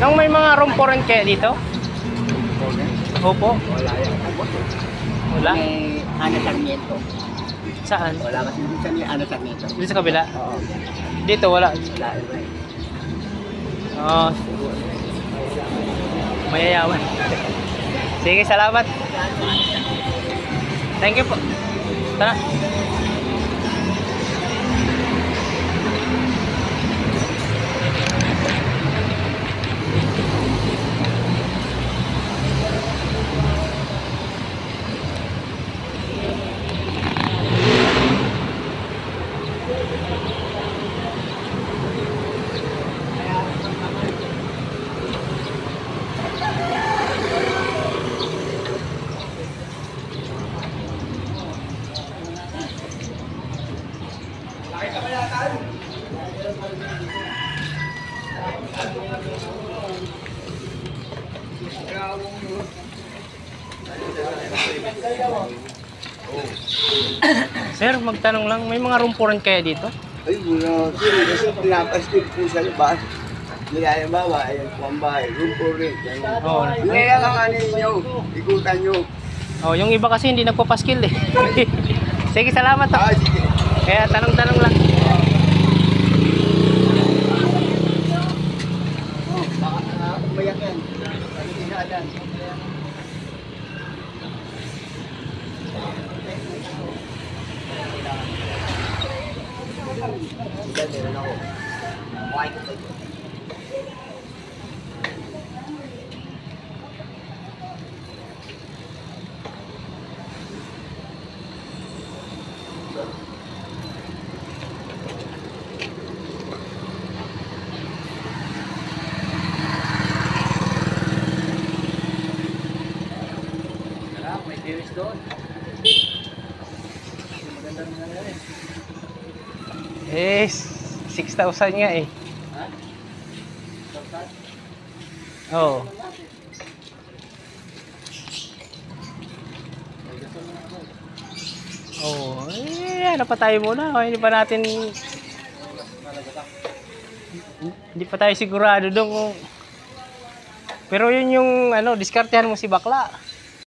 Nang may mga room for rent kaya dito? Opo. Wala yan. Wala? May Ana Sarmiento. Saan? Wala kasi dito sa Ana Sarmiento. Dito sa kabila? Oo. Dito wala. Wala. Oo. Mayayaman. Sige, salamat. Thank you po. Tara. Sir, magtanong lang, may mga room for rent kaya dito? Ay, muna. Kasi pinapaskip po sa labas. Nilayabawa, ayan po ang bahay. Room for rent. Oo. Kaya lang kanin nyo. Ikutan nyo. Oh, yung iba kasi hindi nagpapaskil eh. Sige, salamat. Sige. Kaya tanong-tanong lang. Baka umayak yan. Pag-inalan. Meron ako. Buhay ko kayo. May series doon. Maganda naman na rin. Eh, 6,000 nga eh. Ha? Oo. Oh, ano pa tayo muna? Hindi pa natin hindi pa tayo sigurado doon. Pero yun yung ano, diskartehan mo si bakla.